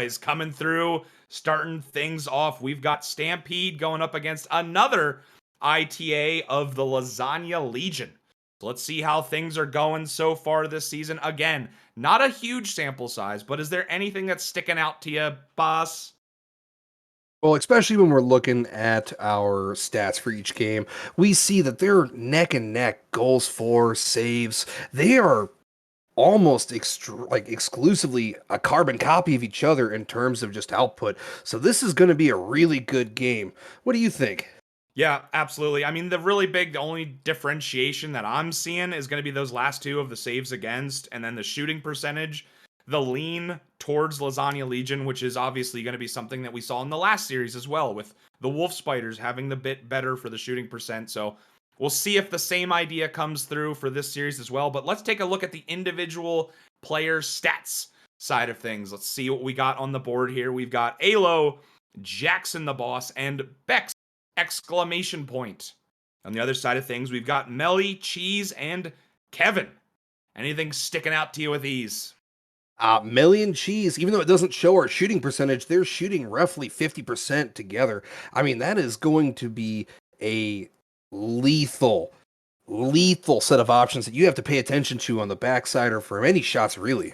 is coming through, starting things off. We've got Stampede going up against another ITA of the Lasagna Legion. So let's see how things are going so far this season. Again, not a huge sample size, but is there anything that's sticking out to you, boss? Well, especially when we're looking at our stats for each game, we see that they're neck and neck goals for saves. They are almost exclusively a carbon copy of each other in terms of just output. So this is going to be a really good game. What do you think? Yeah, absolutely. I mean, the only differentiation that I'm seeing is going to be those last two of the saves against, and then the shooting percentage, the lean towards Lasagna Legion, which is obviously going to be something that we saw in the last series as well, with the Wolf Spiders having the bit better for the shooting percent. So we'll see if the same idea comes through for this series as well. But let's take a look at the individual player stats side of things. Let's see what we got on the board here. We've got Alo, Jackson the Boss, and Bex exclamation point. On the other side of things, we've got Melly, Cheese, and Kevin. Anything sticking out to you with these? Million Cheese, even though it doesn't show our shooting percentage, they're shooting roughly 50% together. I mean, that is going to be a lethal, lethal set of options that you have to pay attention to on the backside or for any shots, really.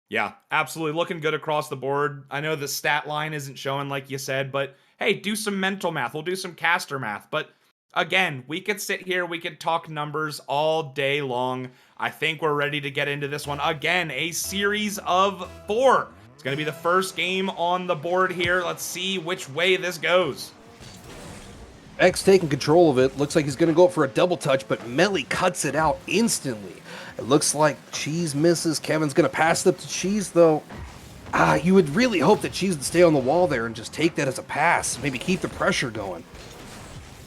Yeah, absolutely looking good across the board. I know the stat line isn't showing like you said, but hey, do some mental math. We'll do some caster math. But again, we could sit here, we could talk numbers all day long. I think we're ready to get into this one. Again, a series of 4. It's going to be the first game on the board here. Let's see which way this goes. X taking control of it. Looks like he's going to go up for a double touch, but Melly cuts it out instantly. It looks like Cheese misses. Kevin's going to pass it up to Cheese, though. You would really hope that Cheese would stay on the wall there and just take that as a pass. Maybe keep the pressure going.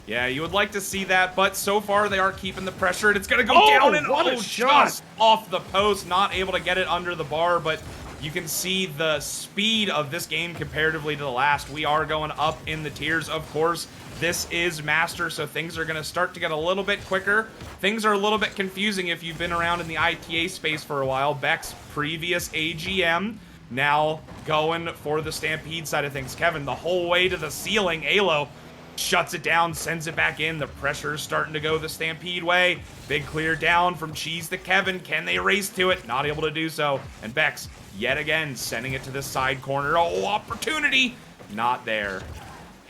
Yeah, you would like to see that, but so far they are keeping the pressure, and it's going to go down and what a shot! Just off the post, not able to get it under the bar, but you can see the speed of this game comparatively to the last. We are going up in the tiers, of course. This is Master, so things are going to start to get a little bit quicker. Things are a little bit confusing if you've been around in the ITA space for a while. Beck's previous AGM, now going for the Stampede side of things. Kevin, the whole way to the ceiling. Alo shuts it down, sends it back in. The pressure's starting to go the Stampede way. Big clear down from Cheese to Kevin. Can they race to it? Not able to do so. And Bex, yet again, sending it to the side corner. Oh, opportunity! Not there.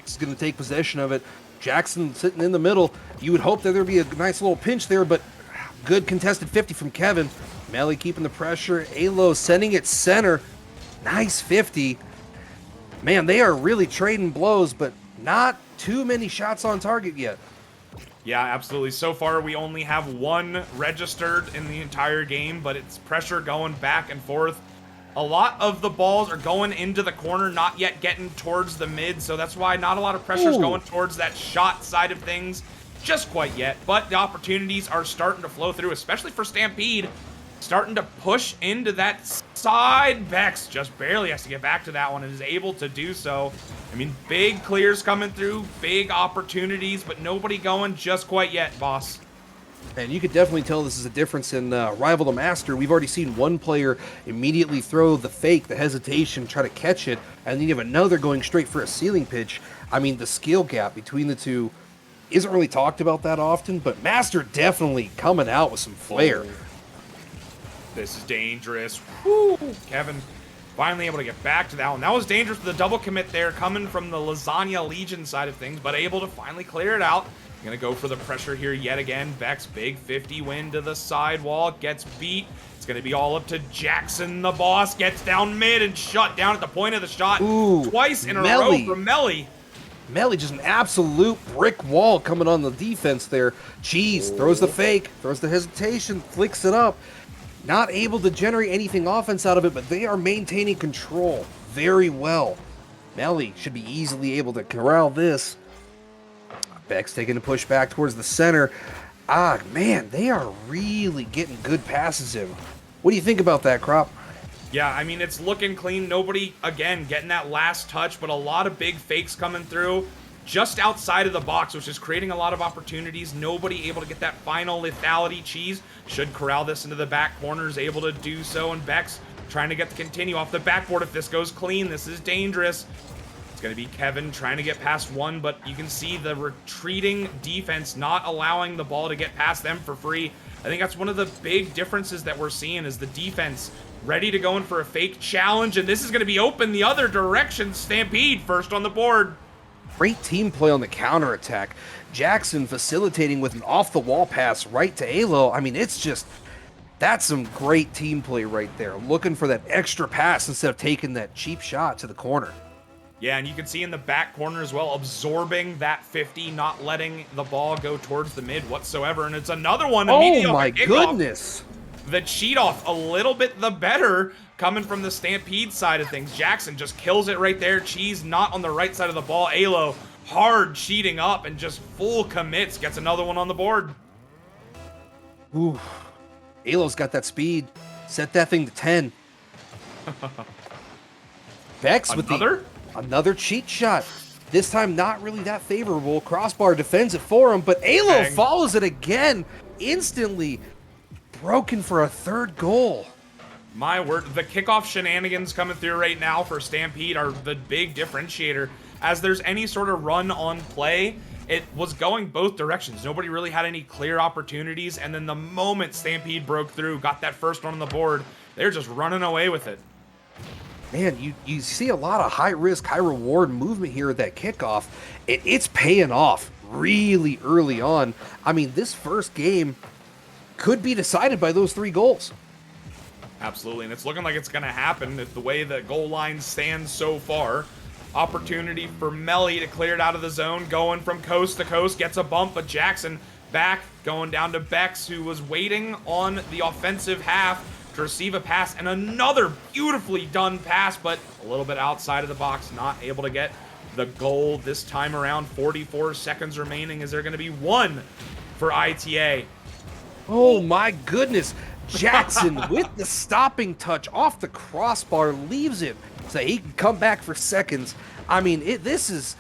Is going to take possession of it. Jackson sitting in the middle. You would hope that there'd be a nice little pinch there, but good contested 50 from Kevin. Melly keeping the pressure. Alo sending it center. Nice 50. Man, they are really trading blows, but not too many shots on target yet. Yeah, absolutely. So far, we only have 1 registered in the entire game, but it's pressure going back and forth. A lot of the balls are going into the corner, not yet getting towards the mid, so that's why not a lot of pressure is going towards that shot side of things just quite yet. But the opportunities are starting to flow through, especially for Stampede, starting to push into that side. Bex just barely has to get back to that one and is able to do so. I mean, big clears coming through, big opportunities, but nobody going just quite yet, boss. And you could definitely tell this is a difference in Rival to Master. We've already seen one player immediately throw the fake, the hesitation, try to catch it, and then you have another going straight for a ceiling pitch. I mean, the skill gap between the two isn't really talked about that often, but Master definitely coming out with some flair. This is dangerous. Woo! Kevin finally able to get back to that one. That was dangerous for the double commit there, coming from the Lasagna Legion side of things, but able to finally clear it out. Gonna go for the pressure here yet again. Bex, big 50 win to the sidewall, gets beat. It's gonna be all up to Jackson, the boss, gets down mid and shut down at the point of the shot. Twice in a row from Melly. Melly, just an absolute brick wall coming on the defense there. Cheese throws the fake, throws the hesitation, flicks it up. Not able to generate anything offense out of it, but they are maintaining control very well. Melly should be easily able to corral this. Beck's taking a push back towards the center. Man, they are really getting good passes in. What do you think about that, Crop? Yeah, I mean, it's looking clean. Nobody, again, getting that last touch, but a lot of big fakes coming through just outside of the box, which is creating a lot of opportunities. Nobody able to get that final lethality. Cheese should corral this into the back corners, able to do so, and Bex trying to get the continue off the backboard. If this goes clean, this is dangerous. It's going to be Kevin trying to get past one, but you can see the retreating defense not allowing the ball to get past them for free. I think that's one of the big differences that we're seeing is the defense ready to go in for a fake challenge, and this is going to be open the other direction. Stampede first on the board. Great team play on the counterattack. Jackson facilitating with an off-the-wall pass right to Alo. I mean, it's just, that's some great team play right there. Looking for that extra pass instead of taking that cheap shot to the corner. Yeah, and you can see in the back corner as well, absorbing that 50, not letting the ball go towards the mid whatsoever. And it's another one immediately. Oh my goodness. The cheat off a little bit the better coming from the Stampede side of things. Jackson just kills it right there. Cheese not on the right side of the ball. Alo hard cheating up and just full commits. Gets another one on the board. Ooh. Alo's got that speed. Set that thing to 10. Bex with another cheat shot. This time not really that favorable. Crossbar defends it for him, but Alo follows it again. Instantly broken for a third goal. My word, the kickoff shenanigans coming through right now for Stampede are the big differentiator. As there's any sort of run on play, it was going both directions. Nobody really had any clear opportunities, and then the moment Stampede broke through, got that first one on the board, they're just running away with it. Man, you see a lot of high-risk, high-reward movement here at that kickoff. It's paying off really early on. I mean, this first game could be decided by those 3 goals. Absolutely, and it's looking like it's going to happen if the way the goal line stands so far. Opportunity for Melly to clear it out of the zone, going from coast to coast, gets a bump, but Jackson back, going down to Bex, who was waiting on the offensive half to receive a pass, and another beautifully done pass, but a little bit outside of the box, not able to get the goal this time around. 44 seconds remaining. Is there going to be one for ITA? Oh my goodness. Jackson with the stopping touch off the crossbar leaves it so he can come back for seconds. I mean, this is,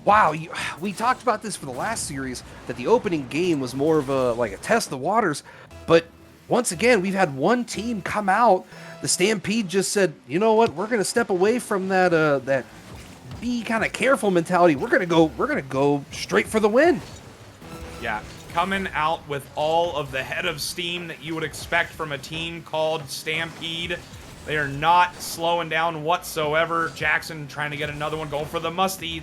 wow. We talked about this for the last series, that the opening game was more of a test the waters, but once again, we've had one team come out. The Stampede just said, you know what, we're going to step away from that be kind of careful mentality. We're going to go straight for the win. Yeah, coming out with all of the head of steam that you would expect from a team called Stampede. They are not slowing down whatsoever. Jackson trying to get another one, going for the musty.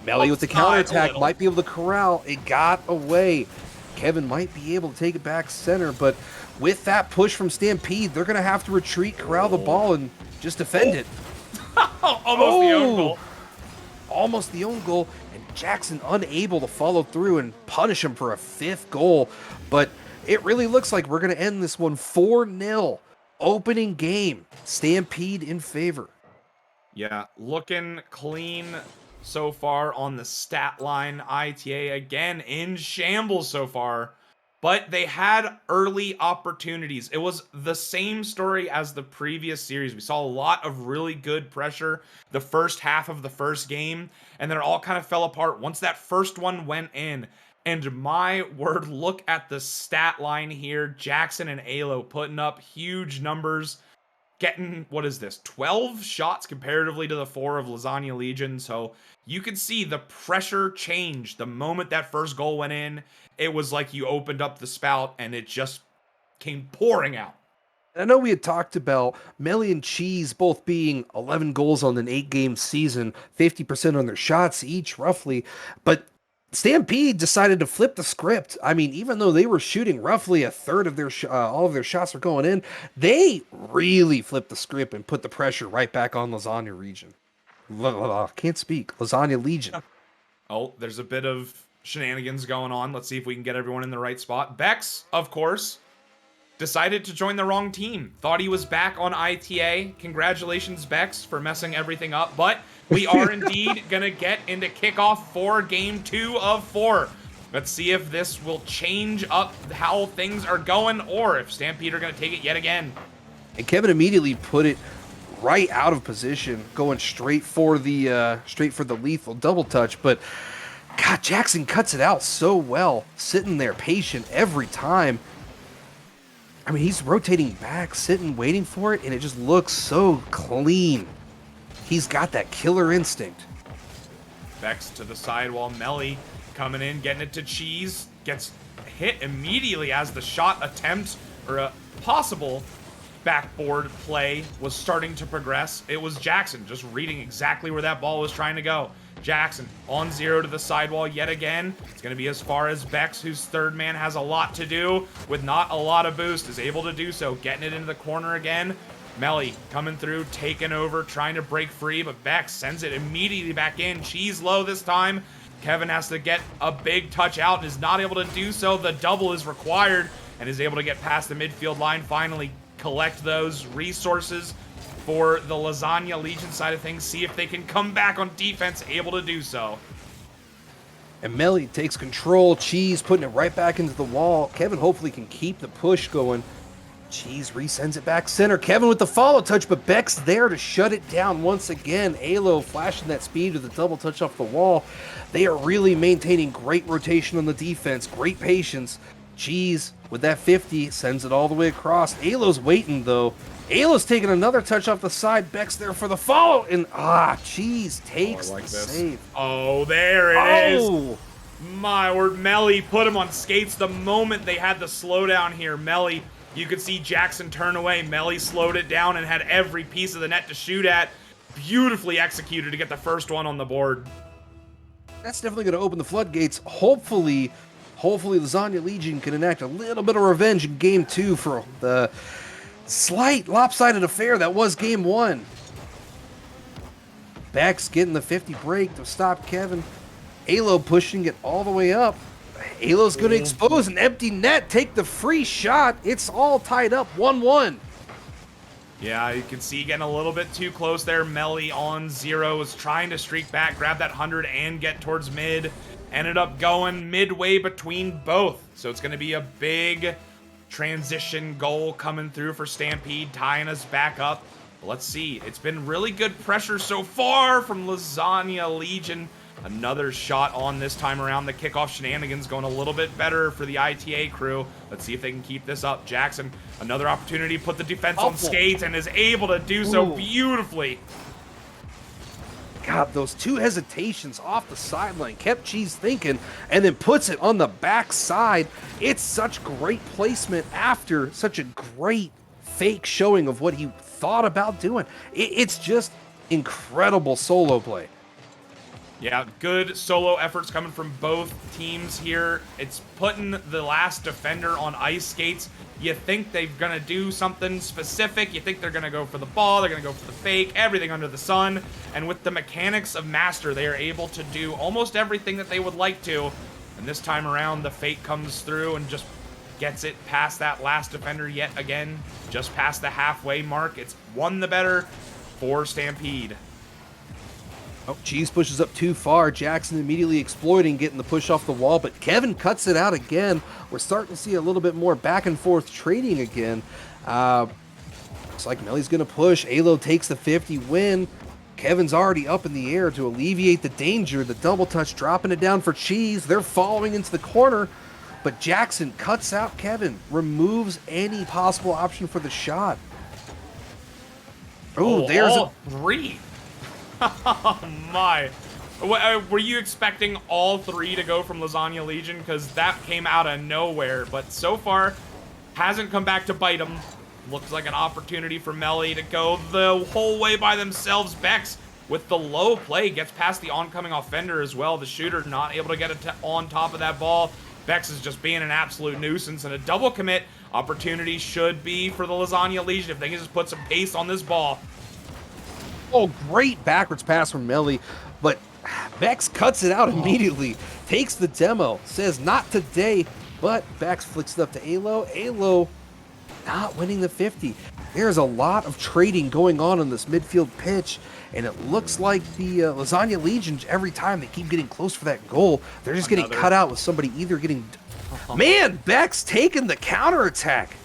Melly with the counterattack might be able to corral. It got away. Kevin might be able to take it back center, but with that push from Stampede, they're going to have to retreat, corral the ball, and just defend it. Almost the own goal. Almost the own goal, and Jackson unable to follow through and punish him for a 5th goal. But it really looks like we're going to end this one 4-0. Opening game, Stampede in favor. Yeah, looking clean so far on the stat line. ITA again in shambles so far, but they had early opportunities. It was the same story as the previous series. We saw a lot of really good pressure the first half of the first game, and then it all kind of fell apart once that first one went in. And my word, look at the stat line here. Jackson and Alo putting up huge numbers, getting, what is this, 12 shots comparatively to the 4 of Lasagna Legion. So you could see the pressure change the moment that first goal went in. It was like you opened up the spout and it just came pouring out. I know we had talked about Melly and Cheese both being 11 goals on an 8-game season, 50% on their shots each roughly, but Stampede decided to flip the script. I mean, even though they were shooting roughly a third of their all of their shots were going in, they really flipped the script and put the pressure right back on Lasagna Region. Can't speak. Lasagna Legion. Oh, there's a bit of shenanigans going on. Let's see if we can get everyone in the right spot. Bex, of course, decided to join the wrong team. Thought he was back on ITA. Congratulations, Bex, for messing everything up. But we are indeed going to get into kickoff for game 2 of 4. Let's see if this will change up how things are going, or if Stampede are going to take it yet again. And Kevin immediately put it right out of position, going straight for the lethal double touch. But God, Jackson cuts it out so well, sitting there patient every time. I mean, he's rotating back, sitting, waiting for it, and it just looks so clean. He's got that killer instinct. Bex to the sidewall. Melly coming in, getting it to Cheese. Gets hit immediately as the shot attempt, or a possible backboard play, was starting to progress. It was Jackson just reading exactly where that ball was trying to go. Jackson on 0 to the sidewall yet again. It's going to be as far as Bex, whose third man has a lot to do with not a lot of boost, is able to do so. Getting it into the corner again. Melly coming through, taking over, trying to break free, but Bex sends it immediately back in. Cheese low this time. Kevin has to get a big touch out and is not able to do so. The double is required and is able to get past the midfield line, finally collect those resources for the Lasagna Legion side of things, see if they can come back on defense, able to do so. And Melly takes control. Cheese putting it right back into the wall. Kevin hopefully can keep the push going. Cheese resends it back center. Kevin with the follow touch, but Beck's there to shut it down once again. Alo flashing that speed with a double touch off the wall. They are really maintaining great rotation on the defense, great patience. Cheese with that 50 sends it all the way across. Alo's waiting though. Alo's taking another touch off the side. Beck's there for the follow, and Cheese takes the save. Oh, there it is. My word, Melly put him on skates the moment they had the slowdown here. Melly, you could see Jackson turn away. Melly slowed it down and had every piece of the net to shoot at. Beautifully executed to get the first one on the board. That's definitely going to open the floodgates. Hopefully Lasagna Legion can enact a little bit of revenge in Game 2 for the slight lopsided affair that was Game 1. Beck's getting the 50 break to stop Kevin. Alo pushing it all the way up. Alo's going to expose an empty net, take the free shot. It's all tied up 1-1. Yeah, you can see getting a little bit too close there. Melly on 0 was trying to streak back, grab that 100 and get towards mid. Ended up going midway between both. So it's going to be a big transition goal coming through for Stampede, tying us back up. Let's see. It's been really good pressure so far from Lasagna Legion. Another shot on this time around. The kickoff shenanigans going a little bit better for the ITA crew. Let's see if they can keep this up. Jackson, another opportunity to put the defense on skates and is able to do so beautifully. God, those two hesitations off the sideline kept Cheese thinking and then puts it on the backside. It's such great placement after such a great fake showing of what he thought about doing. It's just incredible solo play. Yeah, good solo efforts coming from both teams here. It's putting the last defender on ice skates. You think they're going to do something specific. You think they're going to go for the ball. They're going to go for the fake, everything under the sun. And with the mechanics of Master, they are able to do almost everything that they would like to. And this time around, the fake comes through and just gets it past that last defender yet again. Just past the halfway mark. It's won the better for Stampede. Oh, Cheese pushes up too far. Jackson immediately exploiting, getting the push off the wall, but Kevin cuts it out again. We're starting to see a little bit more back and forth trading again. Looks like Melly's going to push. Alo takes the 50 win. Kevin's already up in the air to alleviate the danger. The double touch dropping it down for Cheese. They're following into the corner, but Jackson cuts out Kevin, removes any possible option for the shot. Oh, there's all three. Oh my. Were you expecting all three to go from Lasagna Legion? Because that came out of nowhere. But so far, hasn't come back to bite them. Looks like an opportunity for Melly to go the whole way by themselves. Bex with the low play gets past the oncoming offender as well. The shooter not able to get it on top of that ball. Bex is just being an absolute nuisance. And a double commit opportunity should be for the Lasagna Legion if they can just put some pace on this ball. Oh, great backwards pass from Melly, but Bex cuts it out immediately, takes the demo, says not today, but Bex flicks it up to Alo. Alo not winning the 50. There's a lot of trading going on in this midfield pitch, and it looks like the Lasagna Legion, every time they keep getting close for that goal, they're just getting cut out with somebody either getting... Man, Bex taking the counterattack.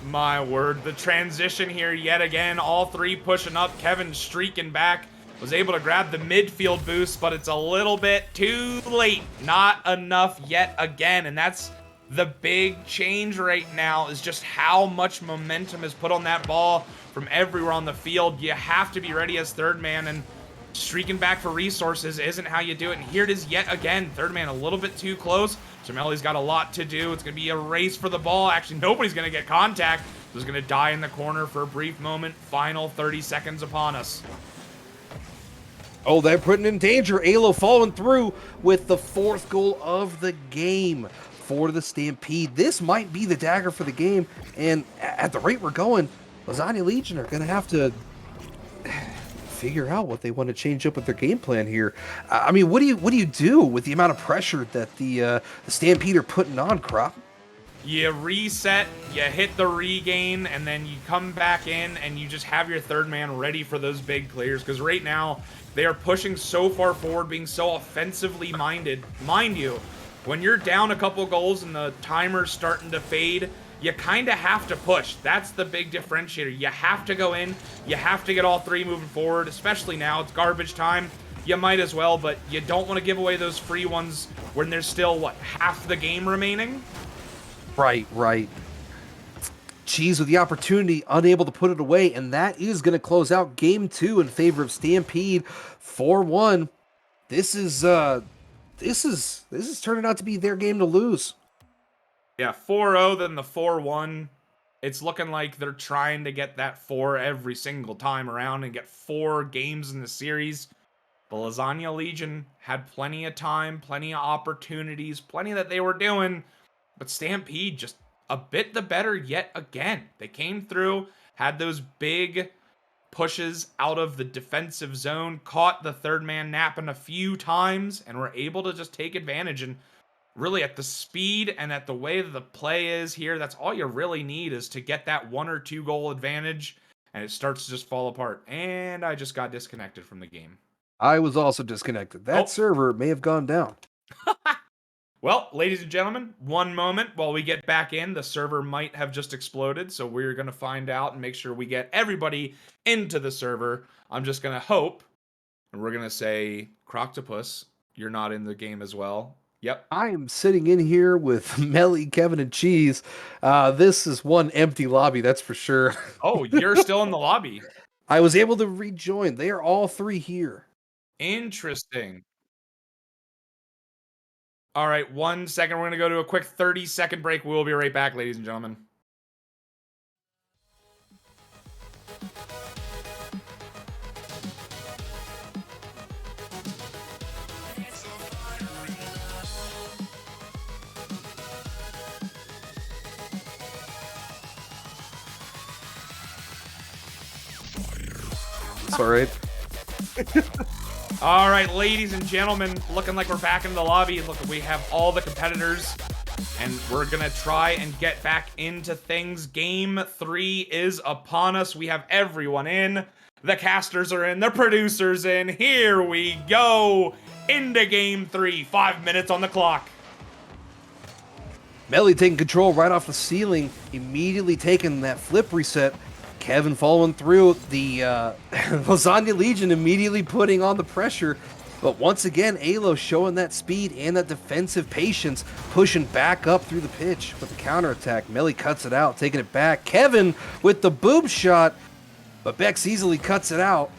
My word, the transition here yet again, all three pushing up. Kevin streaking back, was able to grab the midfield boost, but it's a little bit too late. Not enough yet again, and that's The big change right now is just how much momentum is put on that ball from everywhere on the field. You have to be ready as third man, and streaking back for resources isn't how you do it. And here it is yet again. Third man a little bit too close. Jamelli's got a lot to do. It's going to be a race for the ball. Actually, nobody's going to get contact. He's going to die in the corner for a brief moment. Final 30 seconds upon us. Oh, they're putting in danger. Alo following through with the 4th goal of the game for the Stampede. This might be the dagger for the game, and at the rate we're going, Lasagna Legion are going to have to figure out what they want to change up with their game plan here. I mean, what do you do with the amount of pressure that the Stampede are putting on, Crop? You reset, you hit the regain, and then you come back in and you just have your third man ready for those big clears, because right now they are pushing so far forward, being so offensively minded. Mind you, when you're down a couple goals and the timer's starting to fade, you kind of have to push. That's the big differentiator. You have to go in. You have to get all 3 moving forward, especially now. It's garbage time. You might as well, but you don't want to give away those free ones when there's still, what, half the game remaining? Right. Cheese with the opportunity, unable to put it away, and that is going to close out game 2 in favor of Stampede 4-1. This is turning out to be their game to lose. Yeah, 4-0, then the 4-1. It's looking like they're trying to get that 4 every single time around and get 4 games in the series. The Lasagna Legion had plenty of time, plenty of opportunities, plenty that they were doing, but Stampede just a bit the better yet again. They came through, had those big pushes out of the defensive zone, caught the third man napping a few times, and were able to just take advantage. And really, at the speed and at the way that the play is here, that's all you really need, is to get that 1 or 2 goal advantage, and it starts to just fall apart. And I just got disconnected from the game. I was also disconnected. That server may have gone down. Well, ladies and gentlemen, one moment while we get back in. The server might have just exploded, so we're going to find out and make sure we get everybody into the server. I'm just going to hope, and we're going to say, Croctopus, you're not in the game as well. Yep. I am sitting in here with Melly, Kevin, and Cheese. This is one empty lobby, that's for sure. Oh, you're still in the lobby. I was able to rejoin. They are all 3 here. Interesting. All right, 1 second. We're going to go to a quick 30-second break. We'll be right back, ladies and gentlemen. It's all right. All right, ladies and gentlemen, looking like we're back in the lobby. Look, we have all the competitors, and we're going to try and get back into things. Game 3 is upon us. We have everyone in. The casters are in. The producers in. Here we go. Into Game 3. 5 minutes on the clock. Melly taking control right off the ceiling, immediately taking that flip reset. Kevin following through, the Lasagna Legion immediately putting on the pressure. But once again, Alo showing that speed and that defensive patience, pushing back up through the pitch with the counterattack. Melly cuts it out, taking it back. Kevin with the boob shot, but Bex easily cuts it out.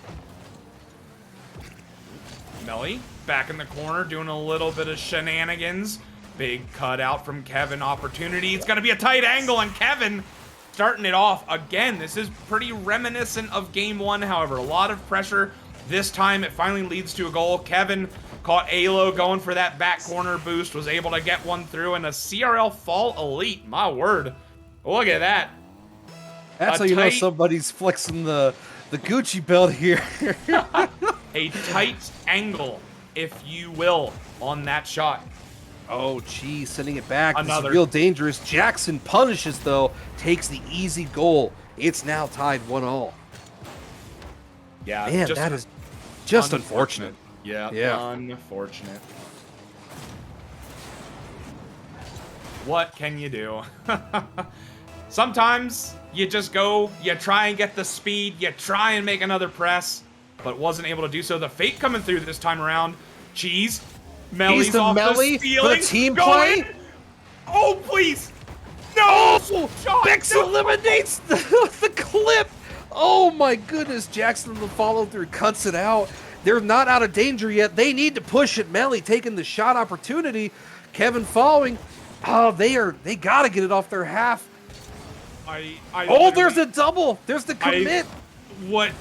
Melly back in the corner doing a little bit of shenanigans. Big cutout from Kevin. Opportunity. It's going to be a tight angle, and Kevin starting it off again. This is pretty reminiscent of game 1, however. A lot of pressure. This time it finally leads to a goal. Kevin caught Alo going for that back corner boost, was able to get one through, and a CRL Fall Elite. My word. Look at that. That's how you know somebody's flexing the Gucci belt here. A tight angle, if you will, on that shot. Oh, geez, sending it back. Another. This is real dangerous. Jackson punishes, though, takes the easy goal. It's now tied 1-1. Yeah, man, that is just unfortunate. Yeah, unfortunate. What can you do? Sometimes you just go, you try and get the speed, you try and make another press, but wasn't able to do so. The fake coming through this time around. Cheese. Melly's off Melly the ceiling. for the team play. Oh, please. No. Oh, Shot. Bex No. eliminates the clip. Oh my goodness, Jackson on the follow through cuts it out. They're not out of danger yet. They need to push it. Melly taking the shot opportunity. Kevin following. Oh, they gotta get it off their half. Oh, there's a double. There's the commit.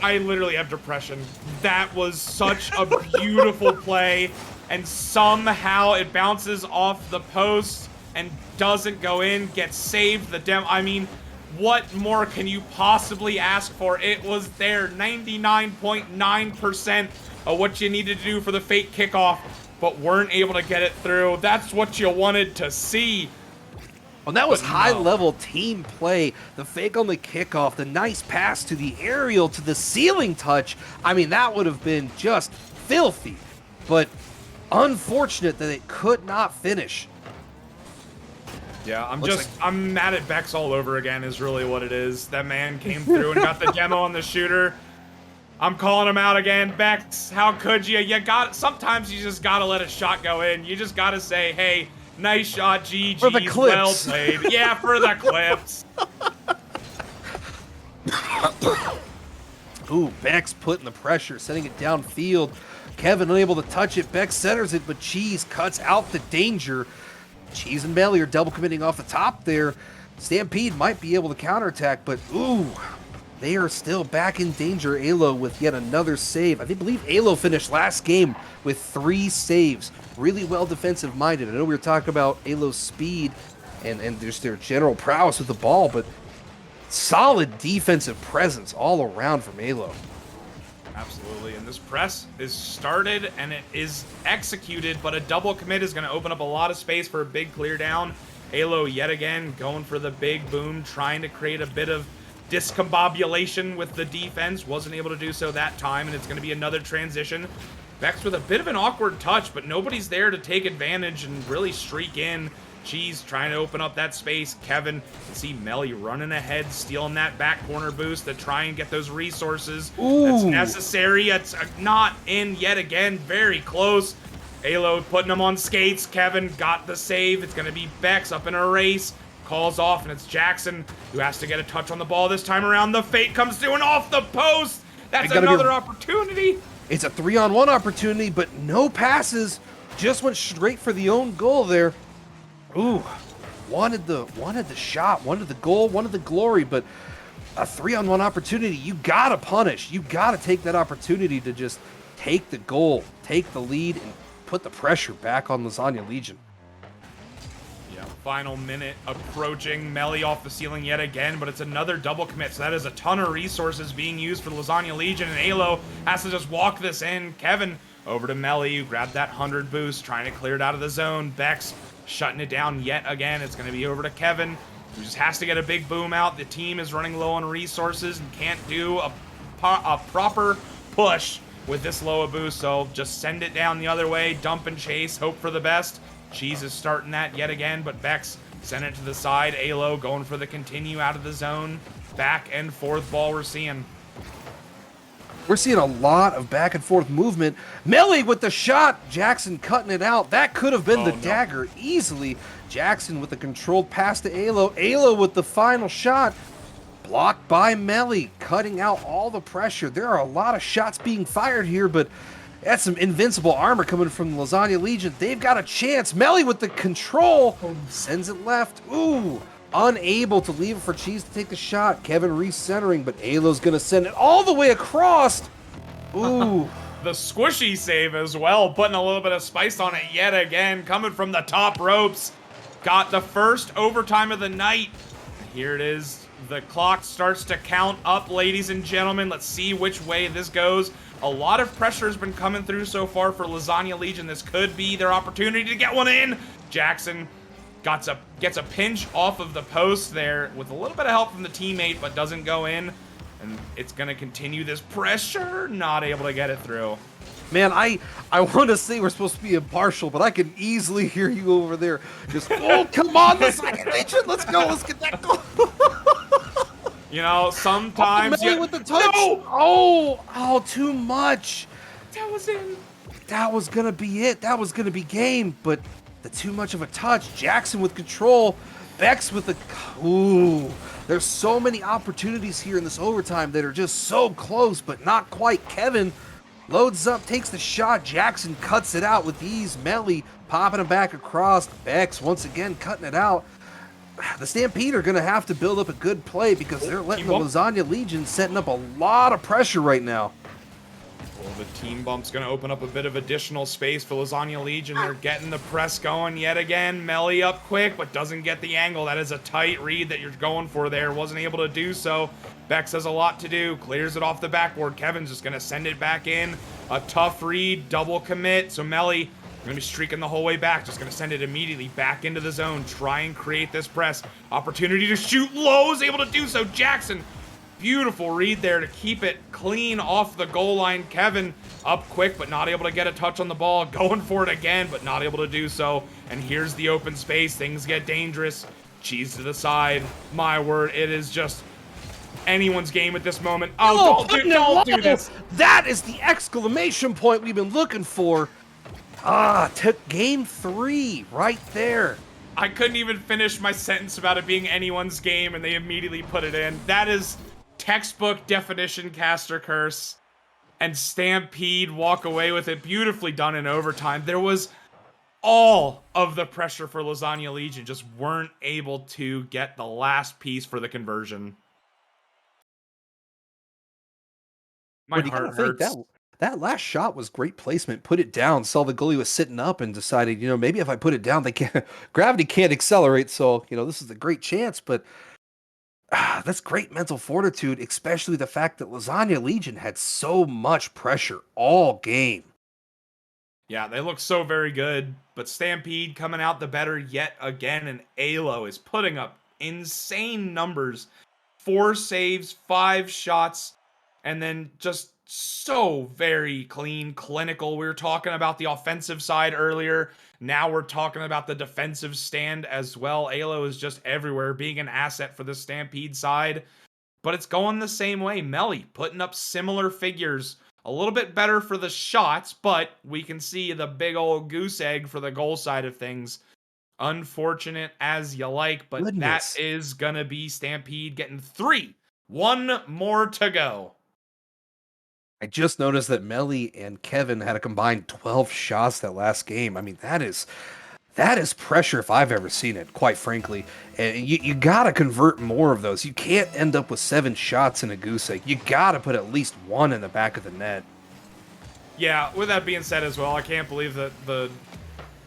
I literally have depression. That was such a beautiful play, and somehow it bounces off the post and doesn't go in, gets saved. I mean, what more can you possibly ask for? It was there, 99.9% of what you needed to do for the fake kickoff, but weren't able to get it through. That's what you wanted to see. And that was high-level team play. The fake on the kickoff, the nice pass to the aerial, to the ceiling touch. I mean, that would have been just filthy, but unfortunate that it could not finish. Yeah, I'm mad at Bex all over again is really what it is. That man came through and got the demo on the shooter. I'm calling him out again. Bex, how could you? Sometimes you just gotta let a shot go in. You just gotta say, hey, nice shot, GG, for the clips. Well played. Yeah, for the clips. Ooh, Bex putting the pressure, sending it downfield. Kevin unable to touch it. Bex centers it, but Cheese cuts out the danger. Cheese and Melly are double committing off the top there. Stampede might be able to counterattack, but ooh, they are still back in danger. Alo with yet another save. I believe Alo finished last game with 3 saves. Really well defensive minded. I know we were talking about Alo's speed and just their general prowess with the ball, but solid defensive presence all around from Alo. Absolutely, and this press is started and it is executed, but a double commit is going to open up a lot of space for a big clear down. Alo yet again going for the big boom, trying to create a bit of discombobulation with the defense. Wasn't able to do so that time, and it's going to be another transition. Bex with a bit of an awkward touch, but nobody's there to take advantage and really streak in. Cheese trying to open up that space. Kevin, can see Melly running ahead, stealing that back corner boost to try and get those resources. That's necessary. It's not in yet again. Very close. Alo putting him on skates. Kevin got the save. It's going to be Bex up in a race. Calls off, and it's Jackson who has to get a touch on the ball this time around. The fake comes through and off the post. That's another opportunity. It's a 3-on-1 opportunity, but no passes. Just went straight for the own goal there. Ooh, wanted the shot, wanted the goal, wanted the glory, but a 3-on-1 opportunity, you gotta punish. You gotta take that opportunity to just take the goal, take the lead, and put the pressure back on Lasagna Legion. Yeah, final minute approaching. Melly off the ceiling yet again, but it's another double commit, so that is a ton of resources being used for the Lasagna Legion, and Alo has to just walk this in. Kevin over to Melly, who grabbed that 100 boost, trying to clear it out of the zone. Bex shutting it down yet again. It's going to be over to Kevin, who just has to get a big boom out. The team is running low on resources and can't do a proper push with this low a boost, so just send it down the other way, dump and chase, hope for the best. Cheese is starting that yet again, but Bex sent it to the side. Alo going for the continue out of the zone. Back and forth ball we're seeing. We're seeing a lot of back and forth movement. Melly with the shot. Jackson cutting it out. That could have been the dagger easily. Jackson with the controlled pass to Alo. Alo with the final shot. Blocked by Melly, cutting out all the pressure. There are a lot of shots being fired here, but that's some invincible armor coming from the Lasagna Legion. They've got a chance. Melly with the control. Sends it left. Ooh. Unable to leave it for Cheese to take the shot. Kevin recentering, but Alo's going to send it all the way across. Ooh. The squishy save as well, putting a little bit of spice on it yet again, coming from the top ropes. Got the first overtime of the night. Here it is. The clock starts to count up, ladies and gentlemen. Let's see which way this goes. A lot of pressure has been coming through so far for Lasagna Legion. This could be their opportunity to get one in. Jackson gets a pinch off of the post there with a little bit of help from the teammate, but doesn't go in. And it's going to continue this pressure. Not able to get it through. Man, I want to say we're supposed to be impartial, but I can easily hear you over there. Just, oh, come on, Lasagna Legion. Let's go. Let's get that goal. You know, sometimes Melly with the touch. No! Oh, too much. That was in. That was going to be it. That was going to be game, but The too much of a touch. Jackson with control. Bex with the... Ooh. There's so many opportunities here in this overtime that are just so close, but not quite. Kevin loads up, takes the shot. Jackson cuts it out with ease. Melly popping it back across. Bex once again cutting it out. The Stampede are going to have to build up a good play because they're letting the Lasagna Legion setting up a lot of pressure right now. Well, the team bump's going to open up a bit of additional space for Lasagna Legion. They're getting the press going yet again. Melly up quick, but doesn't get the angle. That is a tight read that you're going for there. Wasn't able to do so. Bex has a lot to do. Clears it off the backboard. Kevin's just going to send it back in. A tough read, double commit. So Melly going to be streaking the whole way back. Just going to send it immediately back into the zone. Try and create this press. Opportunity to shoot low. Is able to do so. Jackson. Beautiful read there to keep it clean off the goal line. Kevin up quick, but not able to get a touch on the ball. Going for it again, but not able to do so. And here's the open space. Things get dangerous. Cheese to the side. My word, it is just anyone's game at this moment. Oh, don't do this. That is the exclamation point we've been looking for. Took game 3 right there. I couldn't even finish my sentence about it being anyone's game, and they immediately put it in. That is textbook definition caster curse, and Stampede walk away with it. Beautifully done in overtime. There was all of the pressure for Lasagna Legion, just weren't able to get the last piece for the conversion. My heart hurts. That last shot was great placement. Put it down, saw the goalie was sitting up and decided, maybe if I put it down, gravity can't accelerate. So, this is a great chance, but that's great mental fortitude, especially the fact that Lasagna Legion had so much pressure all game. Yeah, they look so very good, but Stampede coming out the better yet again, and Alo is putting up insane numbers. 4 saves, 5 shots, and then just so very clean, clinical. We were talking about the offensive side earlier. Now we're talking about the defensive stand as well. Alo is just everywhere, being an asset for the Stampede side. But it's going the same way. Melly putting up similar figures. A little bit better for the shots, but we can see the big old goose egg for the goal side of things. Unfortunate as you like, but that is going to be Stampede getting 3. 1 more to go. I just noticed that Melly and Kevin had a combined 12 shots that last game. I mean, that is pressure if I've ever seen it, quite frankly. And you got to convert more of those. You can't end up with 7 shots in a goose egg. You got to put at least 1 in the back of the net. Yeah, with that being said as well, I can't believe that the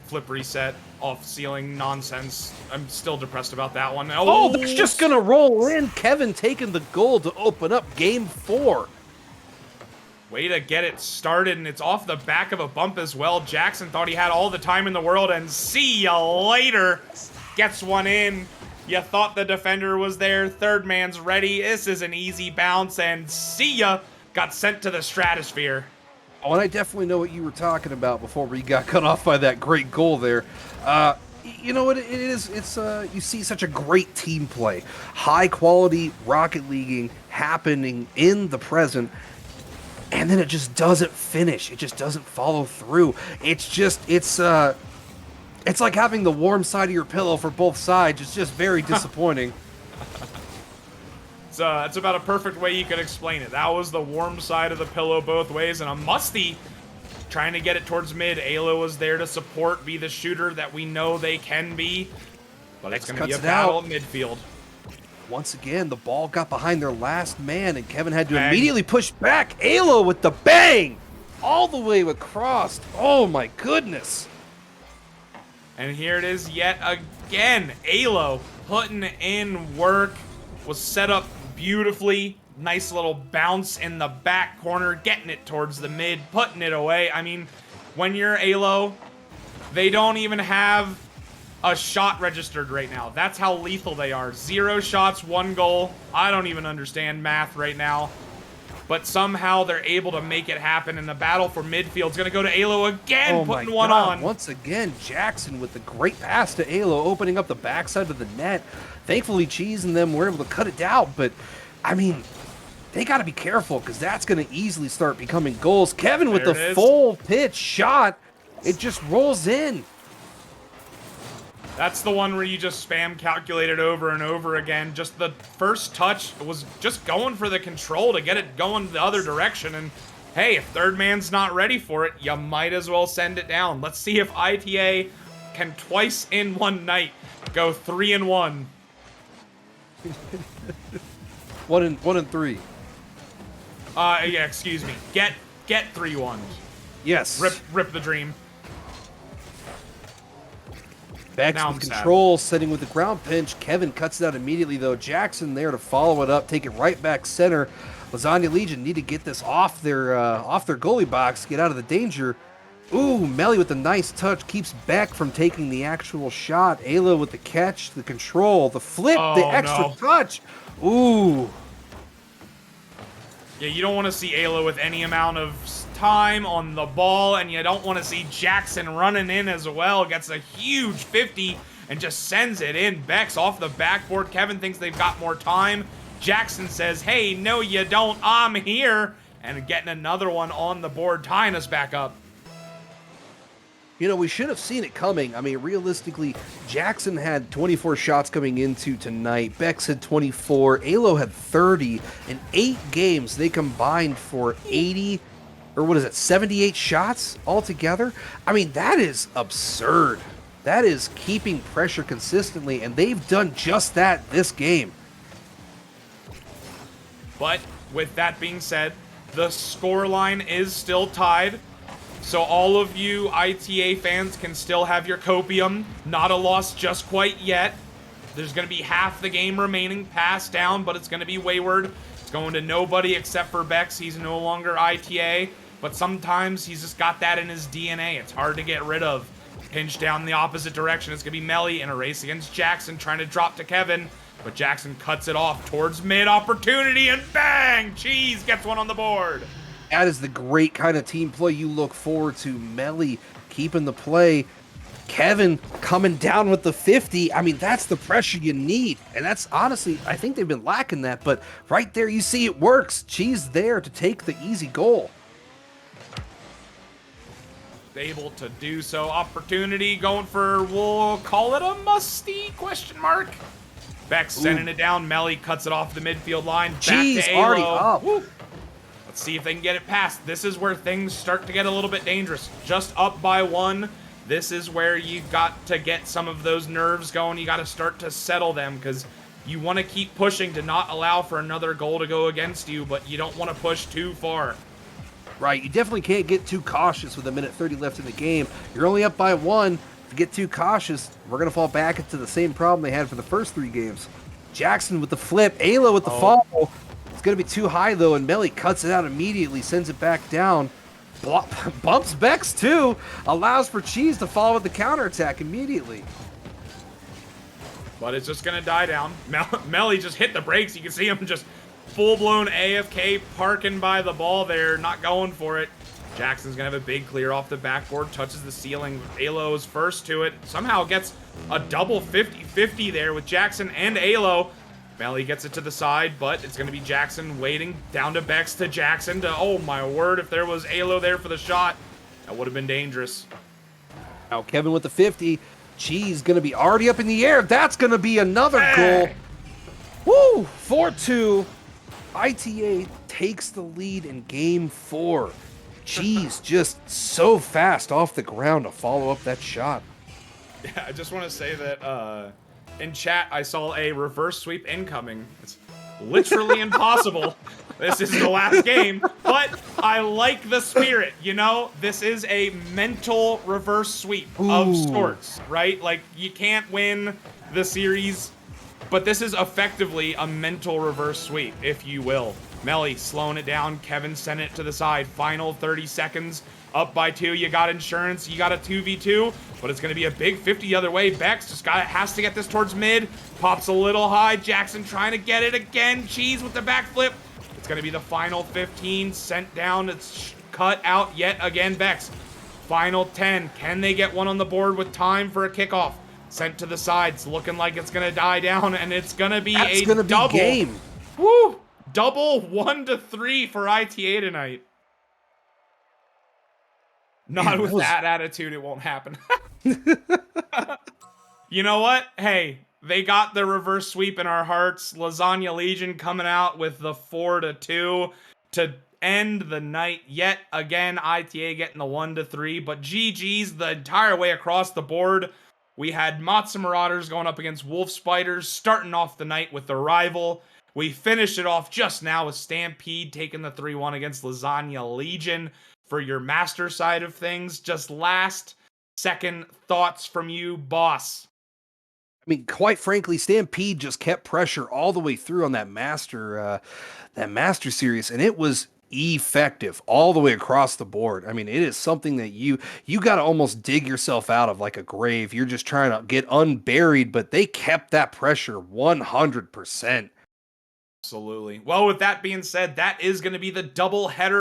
flip reset off ceiling nonsense. I'm still depressed about that one. Oh, that's just going to roll in. Kevin taking the goal to open up game 4. Way to get it started, and it's off the back of a bump as well. Jackson thought he had all the time in the world, and see ya later. Gets one in. You thought the defender was there. Third man's ready. This is an easy bounce, and see ya. Got sent to the stratosphere. Oh, and I definitely know what you were talking about before we got cut off by that great goal there. You know what it is? It's you see such a great team play. High quality Rocket Leaguing happening in the present. And then it just doesn't finish. It just doesn't follow through. It's like having the warm side of your pillow for both sides. It's just very disappointing. It's about a perfect way you could explain it. That was the warm side of the pillow both ways, and a musty trying to get it towards mid. Alo was there to support, be the shooter that we know they can be. But it's going to be a battle at midfield. Once again, the ball got behind their last man, and Kevin had to immediately push back. Alo with the bang! All the way across. Oh my goodness. And here it is yet again. Alo putting in work. Was set up beautifully. Nice little bounce in the back corner. Getting it towards the mid. Putting it away. I mean, when you're Alo, they don't even have a shot registered right now. That's how lethal they are. 0 shots, 1 goal. I don't even understand math right now. But somehow they're able to make it happen, and the battle for midfield is going to go to Alo again, putting one on. Once again, Jackson with the great pass to Alo, opening up the backside of the net. Thankfully, Cheese and them were able to cut it down, but, I mean, they got to be careful because that's going to easily start becoming goals. Kevin with the full pitch shot. It just rolls in. That's the one where you just spam calculate it over and over again. Just the first touch was just going for the control to get it going the other direction. And hey, if third man's not ready for it, you might as well send it down. Let's see if ITA can twice in one night go 3-1. 1-3. Yeah, excuse me. Get 3-1. Yes. Rip the dream. Bex Now with I'm control, setting with the ground pinch. Kevin cuts it out immediately, though. Jackson there to follow it up, take it right back center. Lasagna Legion need to get this off their goalie box, get out of the danger. Ooh, Melly with a nice touch keeps Beck from taking the actual shot. Ayla with the catch, the control, the flip, the extra touch. Ooh. Yeah, you don't want to see Ayla with any amount of time on the ball, and you don't want to see Jackson running in as well. Gets a huge 50 and just sends it in. Beck's off the backboard. Kevin thinks they've got more time. Jackson says, hey, no you don't, I'm here. And getting another one on the board, tying us back up. You know, we should have seen it coming. I mean, realistically, Jackson had 24 shots coming into tonight. Bex had 24. Alo had 30. In 8 games, they combined for 80, or what is it, 78 shots altogether? I mean, that is absurd. That is keeping pressure consistently, and they've done just that this game. But with that being said, the scoreline is still tied. So all of you ITA fans can still have your copium. Not a loss just quite yet. There's going to be half the game remaining, passed down, but it's going to be wayward. It's going to nobody except for Bex. He's no longer ITA, but sometimes he's just got that in his DNA. It's hard to get rid of. Pinch down the opposite direction. It's going to be Melly in a race against Jackson, trying to drop to Kevin, but Jackson cuts it off towards mid opportunity, and bang! Cheese gets one on the board. That is the great kind of team play you look forward to. Melly keeping the play. Kevin coming down with the 50. I mean, that's the pressure you need. And that's honestly, I think they've been lacking that. But right there, you see it works. Cheese there to take the easy goal. Able to do so. Opportunity going for, we'll call it a musty question mark. Beck sending it down. Melly cuts it off the midfield line. Cheese back to already Alo. up. Woo. Let's see if they can get it past. This is where things start to get a little bit dangerous. Just up by 1. This is where you've got to get some of those nerves going. You got to start to settle them because you want to keep pushing to not allow for another goal to go against you, but you don't want to push too far. Right, you definitely can't get too cautious with 1:30 left in the game. You're only up by 1. If you get too cautious, we're going to fall back into the same problem they had for the first 3 games. Jackson with the flip. Ayla with the fall. It's going to be too high, though, and Melly cuts it out immediately, sends it back down. Bumps Bex, too. Allows for Cheese to follow with the counterattack immediately. But it's just going to die down. Melly just hit the brakes. You can see him just full-blown AFK parking by the ball there, not going for it. Jackson's going to have a big clear off the backboard, touches the ceiling. Alo is first to it. Somehow gets a double 50-50 there with Jackson and Alo. Melly gets it to the side, but it's going to be Jackson waiting down to Bex to Jackson to, oh my word, if there was Alo there for the shot, that would have been dangerous. Now Kevin with the 50. Cheese going to be already up in the air. That's going to be another goal. Woo! 4-2. ITA takes the lead in game 4. Cheese just so fast off the ground to follow up that shot. Yeah, I just want to say that in chat, I saw a reverse sweep incoming. It's literally impossible. This is the last game, but I like the spirit, you know? This is a mental reverse sweep of sorts, right? Like, you can't win the series, but this is effectively a mental reverse sweep, if you will. Melly slowing it down. Kevin sent it to the side. Final 30 seconds. Up by 2. You got insurance. You got a 2v2, but it's going to be a big 50 the other way. Bex just has to get this towards mid. Pops a little high. Jackson trying to get it again. Cheese with the backflip. It's going to be the final 15. Sent down. It's cut out yet again. Bex. Final 10. Can they get one on the board with time for a kickoff? Sent to the sides. Looking like it's going to die down, and it's going to be a double. Be game. Woo! Double 1-3 for ITA tonight. Not with that attitude, it won't happen. You know what? Hey, they got the reverse sweep in our hearts. Lasagna Legion coming out with the 4-2 to end the night yet again. ITA getting the 1-3, but GG's the entire way across the board. We had Matsu Marauders going up against Wolf Spiders, starting off the night with the rival. We finished it off just now with Stampede taking the 3-1 against Lasagna Legion for your master side of things. Just last second thoughts from you, boss. I mean, quite frankly, Stampede just kept pressure all the way through on that master series, and it was effective all the way across the board. I mean, it is something that you got to almost dig yourself out of like a grave. You're just trying to get unburied, but they kept that pressure 100%. Absolutely. Well, with that being said, that is going to be the double header